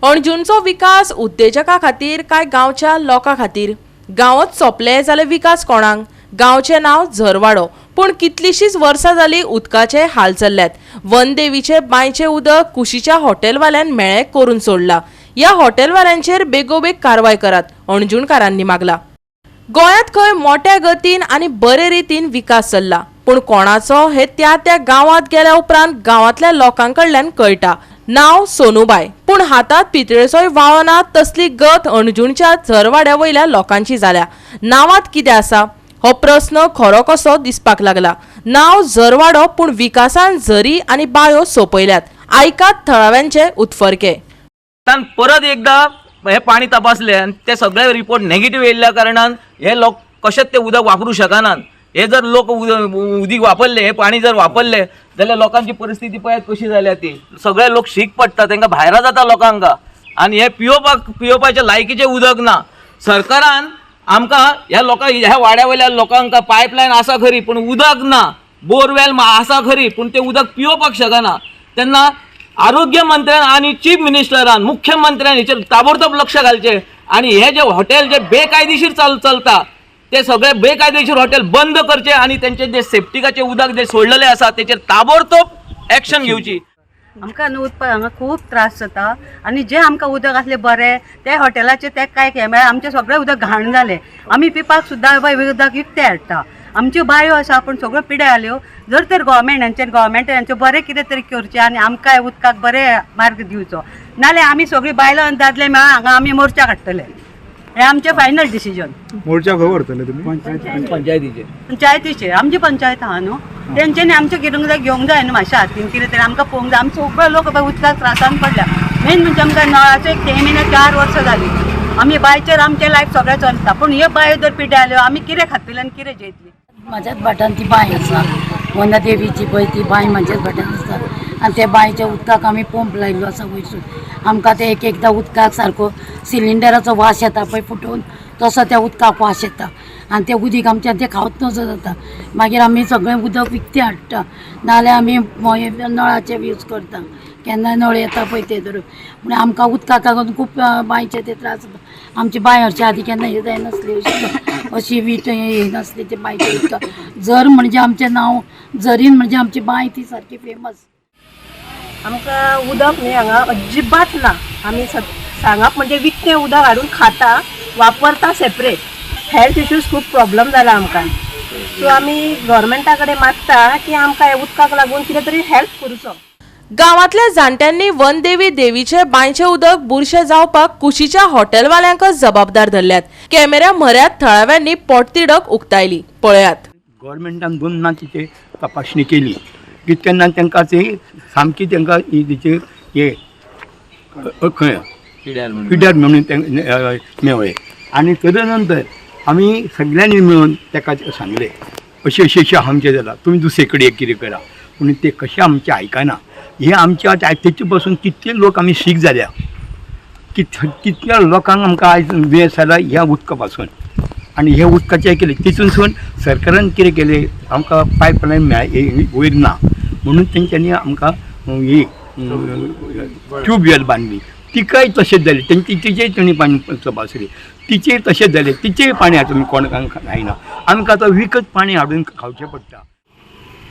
अणजुणचो विकास उद्देजका खातीर काय गांवच्या लोकां खातीर? गांवच सोंपले जाल्यार विकास कोणाक? गांवचें नांव झरवाडो, पूण कितलींशींच वर्सां जालीं उदकाचे हाल चल्ल्यात। वनदेवीचे बांयचें उदक कुशीच्या हॉटेलवाल्यांन मेळ्ळें करून सोडलां। ह्या हॉटेलवाल्यांचेर बेगोबेग कारवाय करात, अणजुणकारांनी मागला। गोंयांत खंय मोठ्या गतीन आनी बरे रितीन विकास चल्ला, पूण कोणाचो हे त्या गांवांत गेल्या उपरांत गांवांतल्या लोकांकडल्यान कळटा। नाव सोनूबाई, पूण हातात पितळेचोय वाळो ना तसली गत अणजुणच्या झरवाड्या वयल्या लोकांची जाल्या। नांवांत कितें आसा हो प्रस्न खरो कसो दिसपाक लागला। नांव झरवाडो, पूण विकासान झरी आनी बांयो सोंपयल्यात। आयकात थळाव्यांचे उतफरके। परत एकदा हे पाणी तपासले आणि ते सगळे रिपोर्ट नेगेटिव्ह येयल्ल्या कारणान हे लोक कशेंच ते उदक वापरूं शकनात। हे जर लोक उदीक वापरले, हे पाणी जर वापरले जाल्यार लोकांची परिस्थिती पळयात कशी जाल्या ती। सगळे लोक शीक पडटा, तांकां भायरा जाता लोकांक, आनी हे पिवपाच्या लायकीचे उदक ना। सरकारान आमकां ह्या लोकांक ह्या वाड्या वयल्या लोकांक पायपलायन आसा खरी, पूण उदक ना। बोरवेल आसा खरी, पूण ते उदक पिवपाक शकना। तेन्ना आरोग्य मंत्र्यान आणि चीफ मिनिस्टरान, मुख्यमंत्र्यान हेचेर ताबडतोब लक्ष घालचें आणि हे जे हॉटेल जे बेकायदेशीर चलता ते सगळे बेकायदेशीर हॉटेल बंद करचे आणि त्यांचे जे सेप्टिकाचे उदक जे सोडलेले आसा तेचेर ताबडतोब एक्शन घेवची। आमकां न्हू हांगा खूब त्रास जाता आनी जे आमकां उदक आसलें बरें ते हॉटेलाचे ते काय म्हळ्यार आमचें सगळें उदक घाण जालें। आमी पिवपाक सुद्दां उदक विकते हाडटा। आमच्यो बांयो आसा पूण सगळ्यो पिड्यार जाल्यो। जर तर गव्हर्मेंटान बरें कितें तरी करचें आनी आमकां उदकाक बरें मार्ग दिवचो, नाल्यार आमी सगळीं बायलां आनी दादले मेळून हांगा आमी मोर्चा काडटले। हे आमचें फायनल डिसिजन। मोर्चा खंय व्हरतले तुमी? पंचायतीचे आमची पंचायत आहा न्हू, तेंच्यांनी आमचें घेवंक जाय न्हू मातशें हातीन कितें तरी आमकां पळोवंक जाय। आमी सगळे लोक उदकाक त्रासान पडल्या। मेन म्हणजे आमकां नळाचो 3 म्हयने 4 वर्सां जालीं। आमी बांयचेर आमचें लायफ सगळें चलता, पूण ह्यो बांयो जर पिड्यार जाल्यो आमी कितें खातली आनी कितें जेयतली? म्हाज्याच भाटान ती बांय आसा, वनदेवीची पळय ती बांय म्हाज्याच भाटान आसा आनी त्या बांयच्या उदकाक आमी पंप लायिल्लो आसा वयरसून। आमकां ते एकदां उदकाक सारको सिलिंडराचो वास येता पळय फुटून, तसो त्या उदकाक वास येता आनी ते उदीक आमच्यान तें खावत नजो जाता। मागीर आमी सगळें उदक विकतें हाडटा, नाल्यार आमी नळाचें यूज करता। केन्ना नळ येता पळय ते धरून, पूण आमकां उदकाक लागून खूब बांयचे ते त्रास जाता। आमची बांय हरशी आदीं केन्ना हे जायनासली, अशी वीट हे नासली ते बांयचे उदकाक। झर म्हणजे आमचें नांव, झरीन म्हणजे आमची बांय ती सारकी फेमस। आमकां उदक न्ही हांगा अजिबात ना। आमी सांगप म्हणजे विकतें उदक हाडून खाता, वापरता सेपरेट। हेल्थ इश्यूज खूब प्रॉब्लम जाला आमकां। सो आमी गव्हर्मेंटा कडेन मागता की आमकां हे उदकाक लागून कितें तरी हेल्प करचो। गांवांतल्या जाणट्यांनी वनदेवी देवीचे बांयचें उदक बुरशें जावपाक कुशीच्या हॉटेलवाल्यांकच जबाबदार धरल्यात। कॅमेरा म्हऱ्यांत थळाव्यांनी पोटतिडक उक्तायली, पळयात। गव्हर्मेंटान 2 नातीची तपासणी केली की तेन्ना तांकां ते सामकी तांकां हेचे हे खंय पिड्यार म्हणून मेळ्ळे। आनी तेजे नंतर आमी सगळ्यांनी मेळून ताका सांगलें अशें आमचें जालां, तुमी दुसरे कडेन कितें करा, पूण ते कशें आमचें आयकना। हे आमच्या तेचे पासून कितले लोक आमी शीक जाल्या, कितल्या लोकांक आमकां आयज दुयेंस जाला ह्या उदका पासून। आनी हे उदकाचें केलें तितूनसून सरकारान कितें केलें, आमकां पायपलायन वयर ना म्हणून तेंच्यांनी आमकां ही ट्यूबवेल बांदली, तिकाय तशेंच जालें। तिचेय तेणी पाणी तपासली, तिचेय तशेंच जालें, तिचेय पाणी हाडून कोणाक जायना। आमकां आतां विकत पाणी हाडून खावचें पडटा।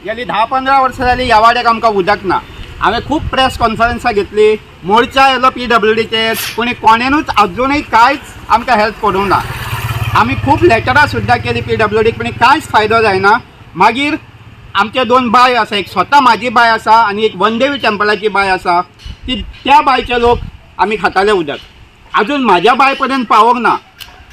गेली 10-15 वर्सां जालीं ह्या वाड्याक आमकां उदक ना। हांवें खूब प्रेस कॉन्फरन्सां घेतली, मोर्चा येयलो PWDचेर, पूण कोणेनूच अजुनूय कांयच आमकां हेल्प करूंक ना। आमी खूब लेटरां सुद्दां केली PWDक, पूण कांयच फायदो जायना। मागीर आमचे 2 बाय आसा, एक स्वता म्हाजी बाय आसा आनी एक वनदेवी टेम्पलाची बाय आसा। त्या बायचे लोक आमी खाताले उदक, अजून म्हाज्या बाय पर्यंत पावोंक ना।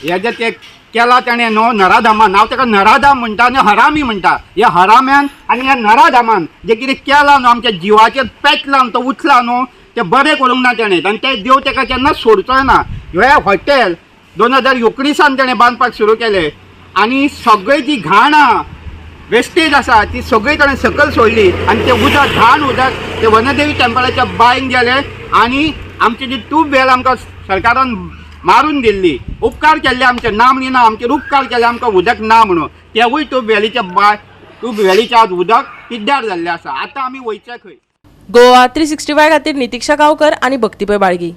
हेजे ते केला ताणें न्हू नराधामान, हांव ताका नराधाम म्हणटा आनी हरामी म्हणटा। ह्या हराम्यान आनी ह्या नराधामान जे कितें केलां न्हू, आमच्या जिवाचेर पेटलां तो उठला न्हू, ते बरें करूंक ना ताणें आनी ते देव ताका केन्नाच सोडचो ना। हे हॉटेल 2019 ताणें बांदपाक सुरू केलें आनी सगळी जी घाण वेस्टेज आसा ती सगळी ताणें सकयल सोडली आनी ते उदक घाण उदक ते वनदेवी टेम्पलाच्या बांयक गेलें आनी आमची जी ट्यूबवेल आमकां सरकारान मारून दिल्ली, उपकार केल्ले आमचे ना म्हणिना, आमचेर उपकार केले आमकां उदक ना म्हणून, तेवूय ट्यूबवेलीचें आज उदक पिड्ड्यार जाल्लें आसा। आतां आमी वयचे खंय? गोवा 365 खातीर नितीक्षा गांवकर आनी भक्तीपय बाळगी।